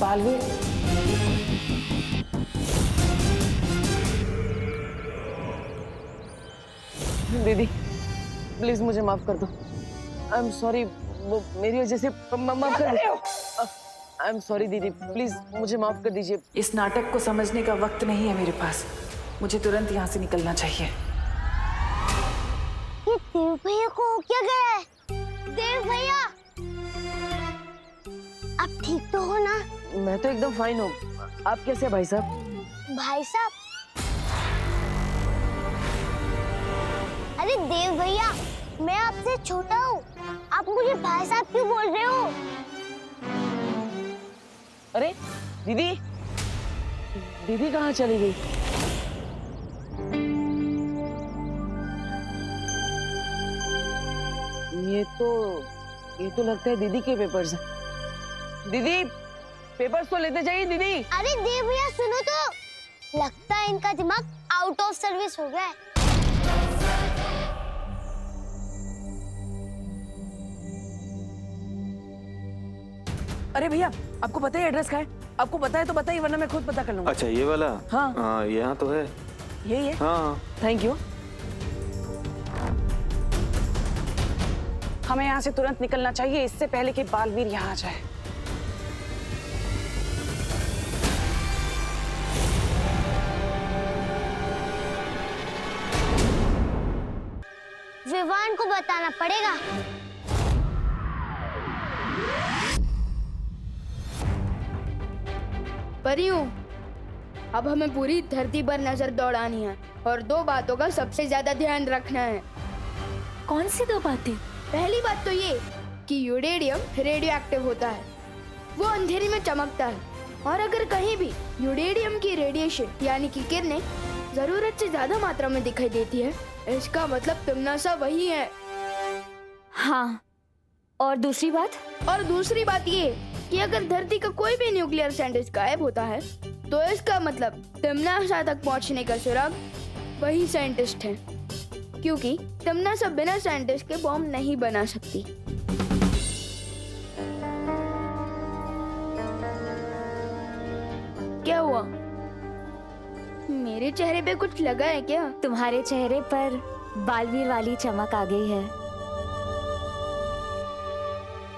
बालवीर, दीदी प्लीज मुझे माफ कर दो। आई एम सॉरी, वो मेरी वजह से माफ कर दो। आई एम सॉरी दीदी, प्लीज मुझे माफ कर दीजिए। इस नाटक को समझने का वक्त नहीं है मेरे पास। मुझे तुरंत यहाँ से निकलना चाहिए। ये देव भैया को हो क्या गया है? देव भैया, आप ठीक तो हो ना? मैं तो एकदम फाइन हूँ। आप कैसे हैं भाई साहब? भाई साहब? अरे देव भैया, मैं आपसे छोटा हूँ, आप मुझे भाई साहब क्यों बोल रहे हो? अरे दीदी, दीदी कहाँ चली गई? ये तो लगता है दीदी के पेपर्स हैं। दीदी पेपर्स तो लेते जाइए दीदी। अरे देव भैया सुनो तो, लगता है इनका दिमाग आउट ऑफ सर्विस हो गया है। अरे भैया, आपको पता है एड्रेस का है? आपको पता है तो बताइए, वरना मैं खुद पता कर लूंगा। अच्छा ये वाला? हाँ यहाँ तो है। यही है? हाँ थैंक यू। हमें यहाँ से तुरंत निकलना चाहिए, इससे पहले कि बालवीर यहाँ आ जाए। विवान को बताना पड़ेगा। परियों, अब हमें पूरी धरती पर नजर दौड़ानी है और दो बातों का सबसे ज्यादा ध्यान रखना है। कौन सी दो बातें? पहली बात तो ये कि यूरेनियम रेडियो एक्टिव होता है, वो अंधेरे में चमकता है, और अगर कहीं भी यूरेनियम की रेडिएशन यानी कि किरणें जरूरत से ज्यादा मात्रा में दिखाई देती है, इसका मतलब तिम्नासा वही है। हाँ, और दूसरी बात? और दूसरी बात ये कि अगर धरती का कोई भी न्यूक्लियर साइंटिस्ट गायब होता है, तो इसका मतलब तिम्नासा तक पहुंचने का सुराग वही साइंटिस्ट है, क्योंकि तिम्नासा बिना साइंटिस्ट के बॉम्ब नहीं बना सकती। क्या हुआ? मेरे चेहरे पे कुछ लगा है क्या? तुम्हारे चेहरे पर बालवीर वाली चमक आ गई है।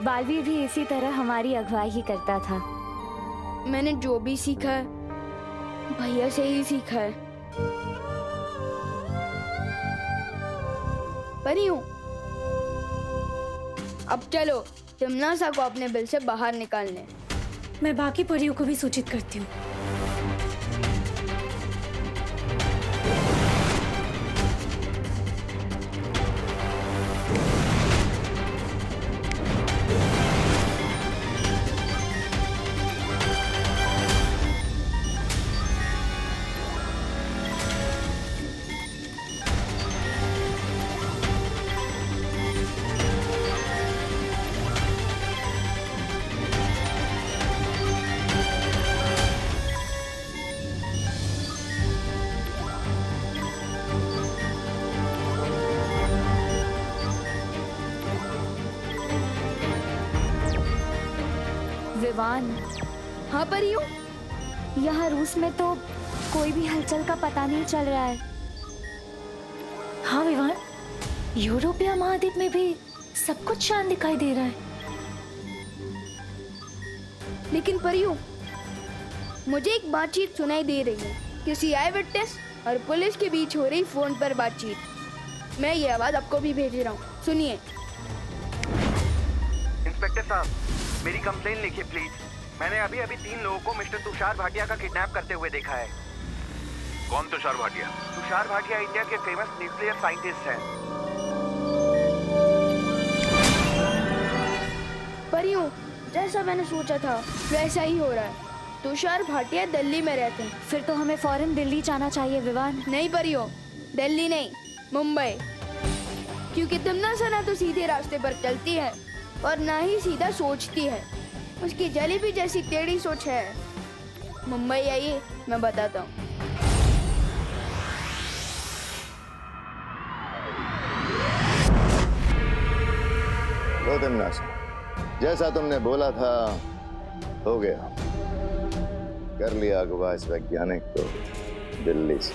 बालवीर भी इसी तरह हमारी अगुवाई ही करता था। मैंने जो भी सीखा है भैया से ही सीखा है। परियों, अब चलो तिम्नासा को अपने बिल से बाहर निकालने। मैं बाकी परियों को भी सूचित करती हूँ। विवान, हाँ परियों, यहाँ रूस में तो कोई भी हलचल का पता नहीं चल रहा है। हाँ विवान, यूरोपीय महाद्वीप में भी सब कुछ शांत दिखाई दे रहा है। लेकिन परियों, मुझे एक बातचीत सुनाई दे रही है, किसी आई विटनेस और पुलिस के बीच हो रही फोन पर बातचीत। मैं ये आवाज आपको भी भेज रहा हूँ, सुनिए। इंस्पेक्टर साहब, मेरी कंप्लेन लिखिए प्लीज। मैंने अभी 3 लोगों को मिस्टर तुषार भाटिया का किडनैप करते हुए देखा है। कौन तुषार भाटिया? तुषार भाटिया इंडिया के फेमस न्यूक्लियर साइंटिस्ट हैं। परियों, जैसा मैंने सोचा था वैसा ही हो रहा है। तुषार भाटिया दिल्ली में रहते हैं। फिर तो हमें फौरन दिल्ली जाना चाहिए विवान। नहीं परियों, दिल्ली नहीं, मुंबई, क्योंकि तिम्नासा ना तो सीधे रास्ते पर चलती है और ना ही सीधा सोचती है। उसकी जलेबी जैसी टेढ़ी सोच है। मुंबई आइए, मैं बताता हूँ। लो तिम्नासा, जैसा तुमने बोला था हो गया, कर लिया अगवा इस वैज्ञानिक को दिल्ली से।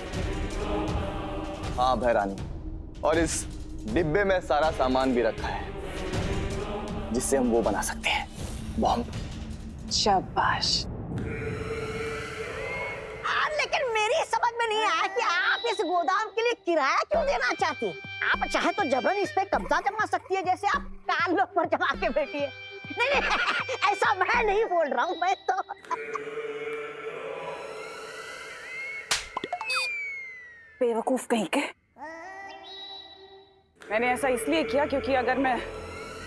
हाँ भैरानी, और इस डिब्बे में सारा सामान भी रखा है जिससे हम वो बना सकते हैं, बॉम्ब। शाबाश। लेकिन मेरी समझ में नहीं आया कि आप इस गोदाम के लिए किराया क्यों देना चाहती हैं? आप चाहे तो जबरन इस पे कब्जा जमा सकती है, जैसे आप कान लोग पर जमा के बैठी है। नहीं, ऐसा मैं नहीं बोल रहा हूँ, मैं तो बेवकूफ कहीं के। मैंने ऐसा इसलिए किया क्योंकि अगर मैं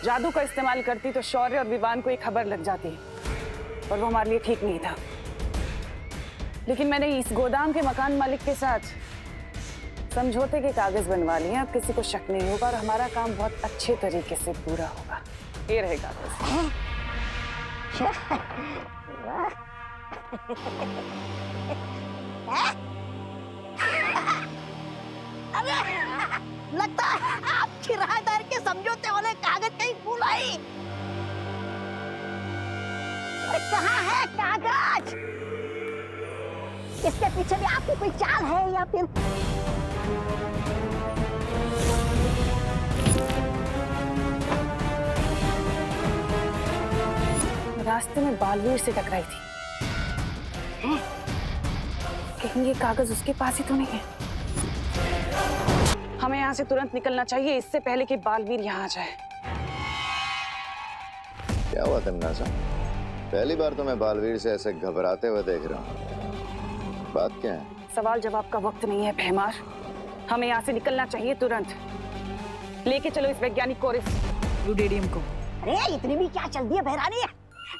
जादू का इस्तेमाल करती तो शौर्य और विवान को एक खबर लग जाती और वो हमारे लिए ठीक नहीं था। लेकिन मैंने इस गोदाम के मकान मालिक के साथ समझौते के कागज बनवा लिए। अब किसी को शक नहीं होगा और हमारा काम बहुत अच्छे तरीके से पूरा होगा। ये रहे कागज। लगता है आप किराएदार के समझौते वाले कागज कहीं भूल आई। कहाँ है कागज? इसके पीछे भी आपकी कोई चाल है या फिर? रास्ते में बालवीर से टकराई थी। कहीं ये कागज उसके पास ही तो नहीं है। हमें यहाँ से तुरंत निकलना चाहिए इससे पहले कि बालवीर यहाँ आ जाए। क्या हुआ तमन्ना? पहली बार तो मैं बालवीर से ऐसे घबराते हुए देख रहा हूँ। बात क्या है? सवाल जवाब का वक्त नहीं है भैमार। हमें यहाँ से निकलना चाहिए तुरंत। लेके चलो इस वैज्ञानिक को, इस यूडेरियम को। अरे इतनी भी क्या चल दी है भैरानी?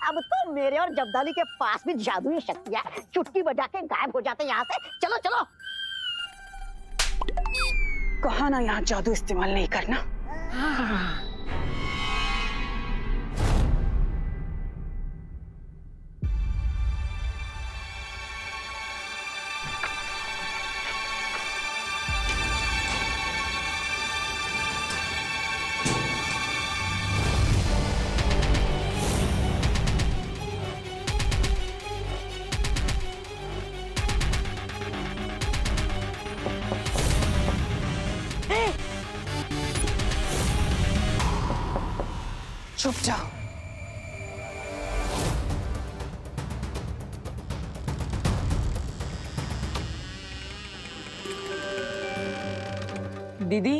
अब तो मेरे और जब्दाली के पास भी जादुई शक्तियां, चुटकी बजा के गायब हो जाते यहाँ से। चलो चलो। कहा ना यहाँ जादू इस्तेमाल नहीं करना। चुप जाओ। दीदी,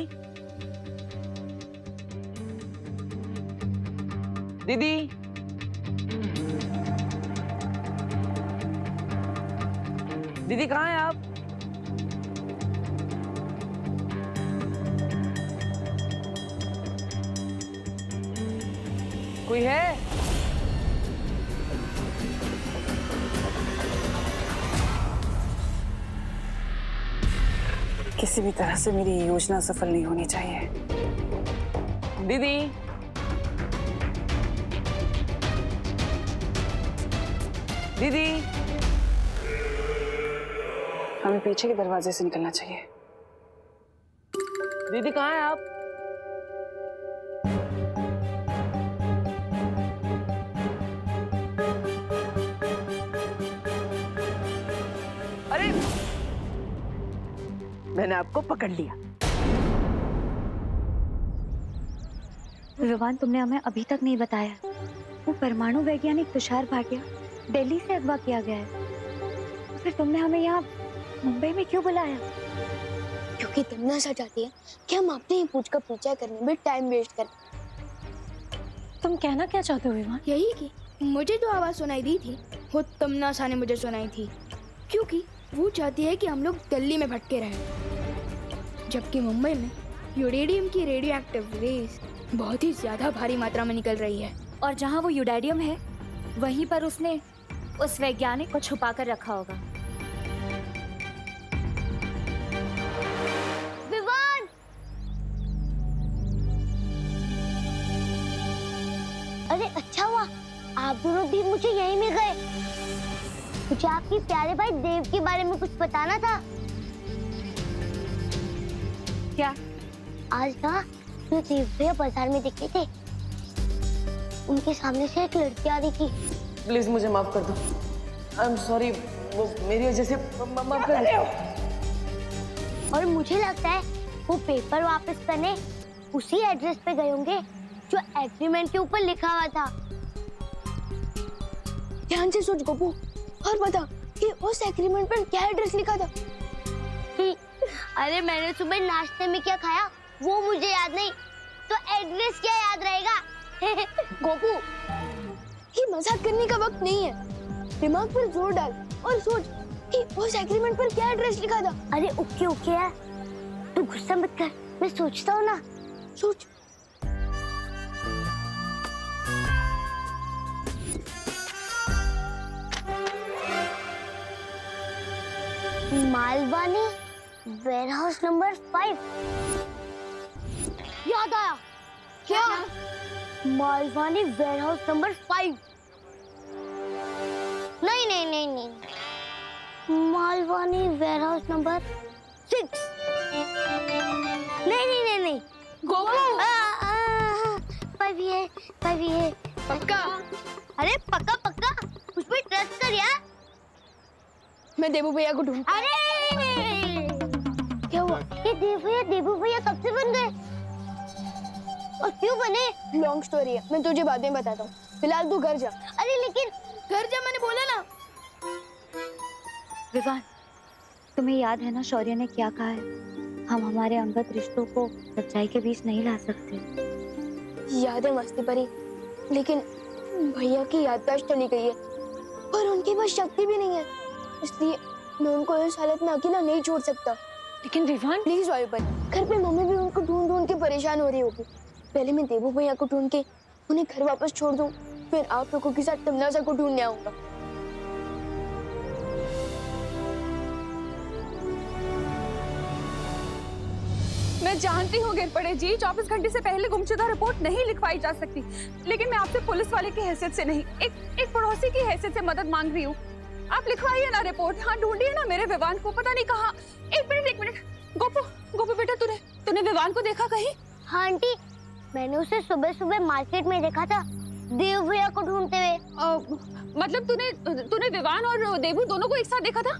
दीदी, दीदी कहाँ हैं आप? कोई है? किसी भी तरह से मेरी योजना सफल नहीं होनी चाहिए। दीदी, दीदी, हमें पीछे के दरवाजे से निकलना चाहिए। दीदी कहाँ हैं आप? मैंने आपको पकड़ लिया। विवान, तुमने हमें अभी तक नहीं बताया, वो परमाणु वैज्ञानिक तुषार भाटिया दिल्ली से अगवा किया गया है। फिर तुमने हमें यहाँ मुंबई में क्यों बुलाया? क्योंकि तमन्ना चाहती है कि हम अपने ही पूछ का पीछा करने में टाइम वेस्ट करें। तुम कहना क्या चाहते हो विवान? यही कि मुझे जो आवाज सुनाई दी थी वो तमन्ना ने मुझे सुनाई थी, क्योंकि वो चाहती है कि हम लोग दिल्ली में भटके रहें, जबकि मुंबई में यूरेडियम की रेडियो एक्टिव रेस बहुत ही ज्यादा भारी मात्रा में निकल रही है। और जहाँ वो यूरेडियम है वहीं पर उसने उस वैज्ञानिक को छुपा कर रखा होगा। विवान! अरे अच्छा हुआ आप दोनों भी मुझे यहीं मिल गए। मुझे आपके प्यारे भाई देव के बारे में कुछ बताना था। क्या? आज ना जो देव भैया बाजार में दिखे थे, उनके सामने से एक लड़की आ रही थी प्लीज मुझे माफ कर दो। आई एम सॉरी, वो मेरी वजह से माफ कर दो। और मुझे लगता है वो पेपर वापस करने उसी एड्रेस पे गए होंगे जो एग्रीमेंट के ऊपर लिखा हुआ था। ध्यान से सोच गोपू और बता कि उस एग्रीमेंट पर क्या एड्रेस लिखा था। अरे मैंने सुबह नाश्ते में क्या खाया वो मुझे याद नहीं, तो एड्रेस क्या याद रहेगा? गोपू, ये मजाक करने का वक्त नहीं है। दिमाग पर जोर डाल और सोच कि उस एग्रीमेंट पर क्या एड्रेस लिखा था। अरे ओके ओके यार, तू गुस्सा मत कर, मैं सोचता हूँ ना। सोच। Malvani warehouse number 5। याद आया। क्या? Malvani warehouse number 5। नहीं नहीं नहीं नहीं, मालवानी वेयरहाउस नंबर 6। नहीं नहीं नहीं नहीं, गोपू 5 है। पक्का? अरे पक्का पक्का, मुझ पे ट्रस्ट कर यार। मैं देबू भैया को ढूंढ। अरे क्या हुआ? ये देबू भैया कब से बन गए और क्यों बने? लॉन्ग स्टोरी है, मैं तुझे बाद में बताता हूँ। फिलहाल तू घर जा। अरे लेकिन घर जा, मैंने बोला ना। विवान, तुम्हें याद है ना शौर्य ने क्या कहा है? हम हमारे अंगत रिश्तों को सच्चाई के बीच नहीं ला सकते। याद है मस्ती परी, लेकिन भैया की याददाश्त चली गई है और उनके पास शक्ति भी नहीं है, इसलिए मैं उनको इस हालत में अकेला नहीं छोड़ सकता। लेकिन विवान, प्लीज वायु पर, घर पे मम्मी भी उनको ढूंढ के परेशान हो रही होगी। पहले मैं देबू भैया को ढूंढ के उन्हें घर वापस छोड़ दूं, फिर आप लोगों के साथ तमन्ना को ढूंढने आऊंगा। मैं जानती हूँ गिरपड़े जी, 24 घंटे से पहले गुमशुदा रिपोर्ट नहीं लिखवाई जा सकती, लेकिन मैं आपसे पुलिस वाले की हैसियत से नहीं, एक पड़ोसी की हैसियत से मदद मांग रही हूँ। आप लिखवाइए ना रिपोर्ट। हाँ, ढूंढिए ना मेरे विवान को, पता नहीं कहाँ। एक मिनट गोपू बेटा, तूने विवान को देखा कहीं? हाँ आंटी, मैंने उसे सुबह सुबह मार्केट में देखा था देव भैया को ढूंढते हुए। मतलब तूने विवान और देबू दोनों को एक साथ देखा था?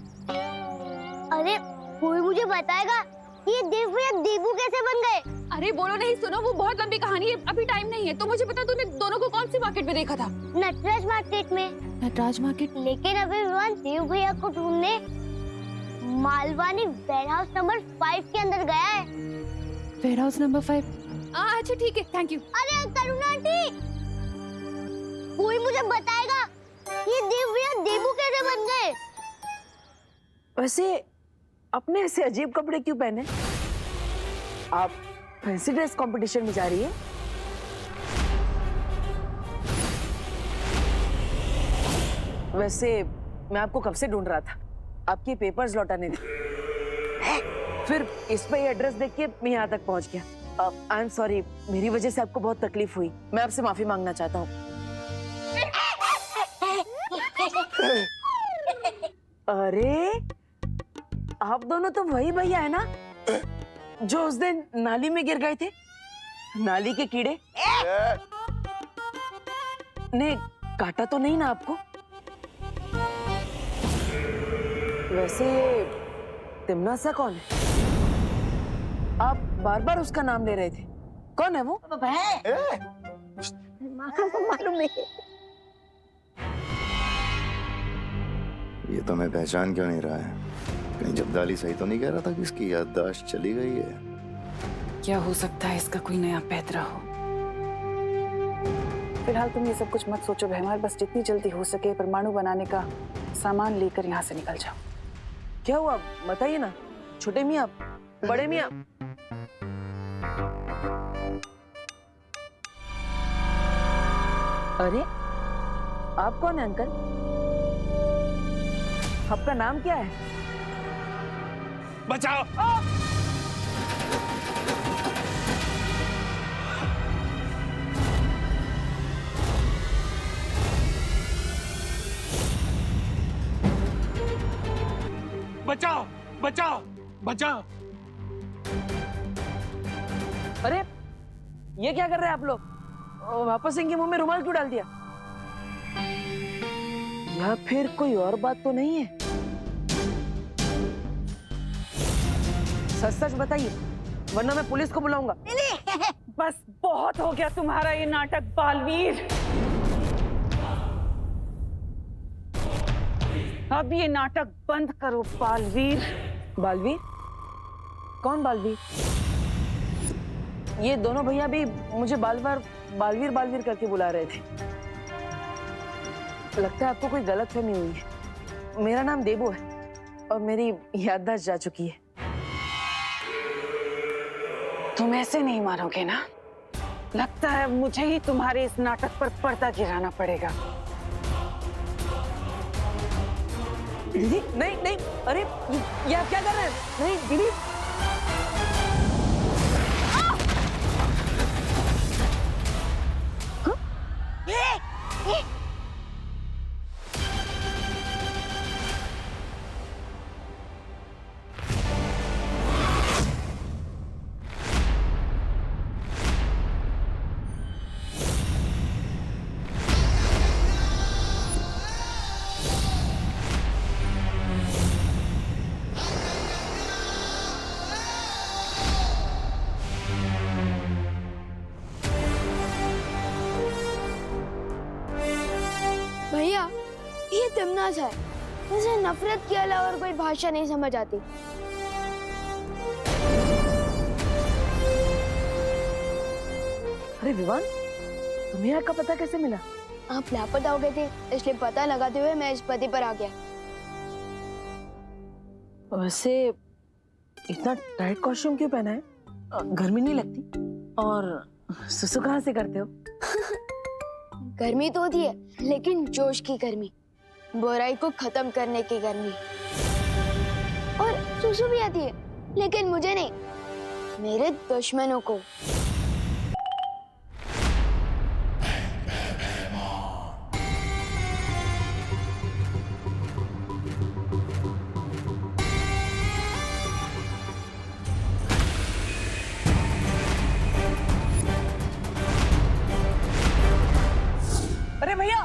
अरे कोई मुझे बताएगा ये देव भैया देबू कैसे बन गए? अरे बोलो नहीं, सुनो, वो बहुत लंबी कहानी है, अभी टाइम नहीं है। तो मुझे बता, तूने दोनों को कौन सी मार्केट में देखा था? नटराज मार्केट में। नटराज मार्केट? लेकिन अभी विवान देव भैया को ढूंढने मालवानी वेयरहाउस नंबर 5 के अंदर गया है। Warehouse number 5? अच्छा ठीक है, थैंक यू। अरे करुणा आंटी, कोई मुझे बताएगा ये देव भैया देबू कैसे बन गए? वैसे अपने ऐसे अजीब कपड़े क्यों पहने? आप फैंसी ड्रेस कंपटीशन में जा रही है? वैसे मैं आपको कब से ढूंढ रहा था, आपके पेपर्स लौटाने थे। फिर इस पे एड्रेस देख के मैं यहाँ तक पहुँच गया। आई एम सॉरी, मेरी वजह से आपको बहुत तकलीफ हुई, मैं आपसे माफी मांगना चाहता हूँ। अरे आप दोनों तो वही भैया है ना जो उस दिन नाली में गिर गए थे? नाली के कीड़े ने काटा तो नहीं ना आपको? वैसे ये तिमना सा कौन है? आप बार बार उसका नाम ले रहे थे, कौन है वो? मालूम नहीं। ये तो मैं पहचान क्यों नहीं रहा है? कहीं जब्दाली सही तो नहीं कह रहा था कि इसकी याददाश्त चली गई है? क्या हो सकता है इसका कोई नया पैतरा हो। फिलहाल तुम ये सब कुछ मत सोचो भैमार, बस जितनी जल्दी हो सके परमाणु बनाने का सामान लेकर यहाँ से निकल जाओ। क्या हुआ बताइए ना, छोटे मियाँ, बड़े मियाँ? अरे आप कौन है अंकल? आपका नाम क्या है? बचाओ! बचाओ! बचाओ! बचाओ! अरे ये क्या कर रहे हैं आप लोग? वापस इनके मुंह में रुमाल क्यों डाल दिया? या फिर कोई और बात तो नहीं है? सच सच बताइए, वरना मैं पुलिस को बुलाऊंगा। बस बहुत हो गया तुम्हारा ये नाटक बालवीर। अब ये नाटक बंद करो बालवीर। बालवीर? कौन बालवीर? ये दोनों भैया भी मुझे बालवीर बालवीर करके बुला रहे थे। लगता है आपको कोई गलतफहमी हुई है। मेरा नाम देबू है और मेरी याददाश्त जा चुकी है। तुम ऐसे नहीं मारोगे ना? लगता है मुझे ही तुम्हारे इस नाटक पर पर्दा गिराना पड़ेगा। दीदी नहीं नहीं, अरे ये आप क्या कर रहे हैं? नहीं दीदी। भैया, ये तिमनाज है। मुझे नफरत के अलावा और कोई भाषा नहीं समझ आती। अरे विवान, तुम्हें यहाँ का पता कैसे मिला? आप लापता हो गए थे, इसलिए पता लगाते हुए मैं इस पते पर आ गया। वैसे इतना टाइट कॉस्ट्यूम क्यों पहना है? गर्मी नहीं लगती? और सुसु कहाँ से करते हो? गर्मी तो होती है, लेकिन जोश की गर्मी, बुराई को खत्म करने की गर्मी। और सुसु भी आती है, लेकिन मुझे नहीं, मेरे दुश्मनों को। अरे भैया,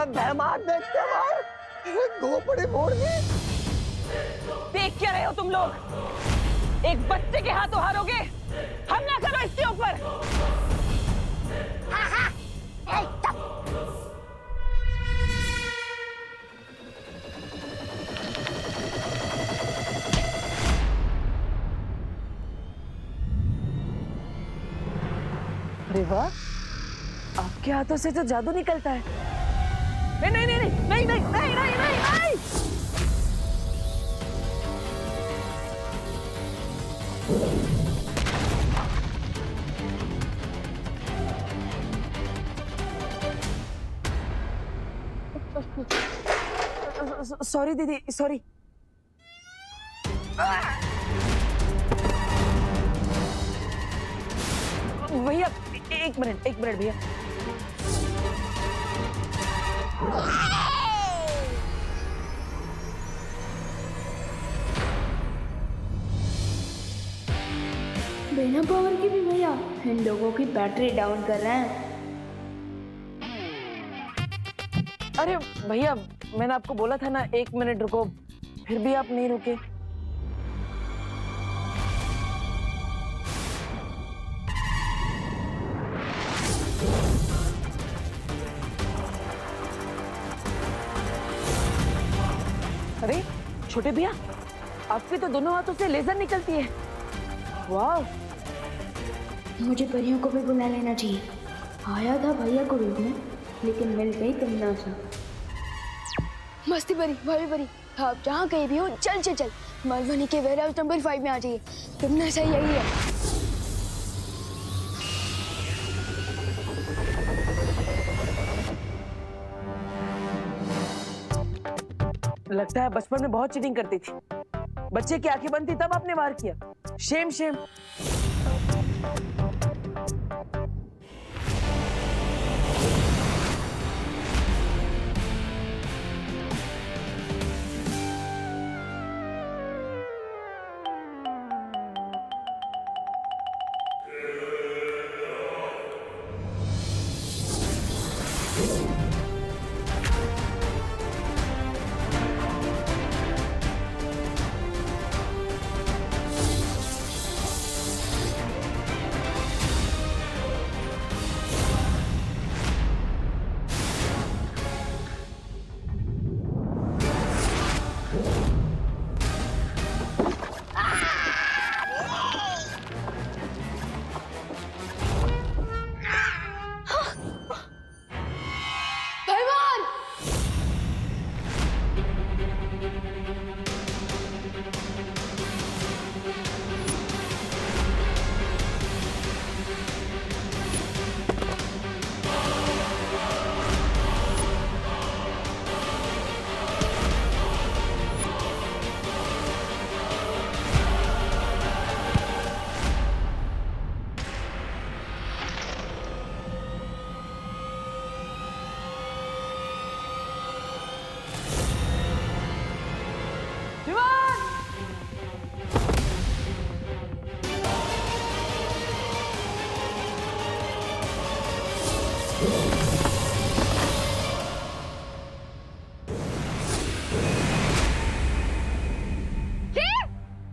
मेहमान देखते मार, घोपड़ी मोड़ दी। देख क्या रहे हो तुम लोग? एक बच्चे के हाथों हारोगे? हमला करो इसके ऊपर। अरे वाह, आपके हाथों से तो जादू निकलता है। नहीं नहीं नहीं नहीं नहीं नहीं नहीं नहीं नहीं। सॉरी दीदी, सॉरी। भैया एक मिनट भैया। बिना पावर की भी भैया इन लोगों की बैटरी डाउन कर रहे हैं। अरे भैया, मैंने आपको बोला था ना 1 मिनट रुको, फिर भी आप नहीं रुके। अरे छोटे भैया, आपके तो दोनों हाथों से लेजर निकलती है। वाह, मुझे परियों को भी बुला लेना चाहिए। आया था भैया को रोकने, लेकिन मिल गई तिमनासा। मस्ती परी, भाभी परी, आप जहाँ कहीं भी हो चल चल चल मालवनी के वेयर हाउस नंबर 5 में आ जाइए। तिमनासा यही है। लगता है बचपन में बहुत चीटिंग करती थी। बच्चे की आंखें बंद थी तब आपने वार किया। Shem Shem.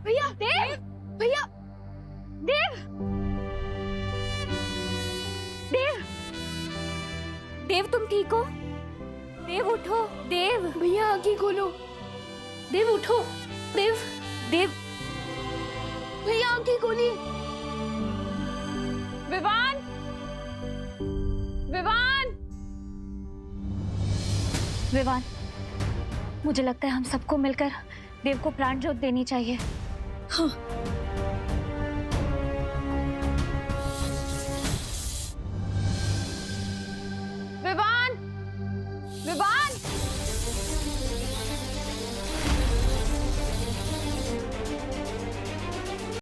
भैया देव भैया देव देव देव तुम ठीक हो? देव उठो। देव भैया आंखें खोलो। देव उठो। देव देव भैया आंखें खोली। विवान, विवान, विवान, मुझे लगता है हम सबको मिलकर देव को प्राण ज्योत देनी चाहिए। हाँ।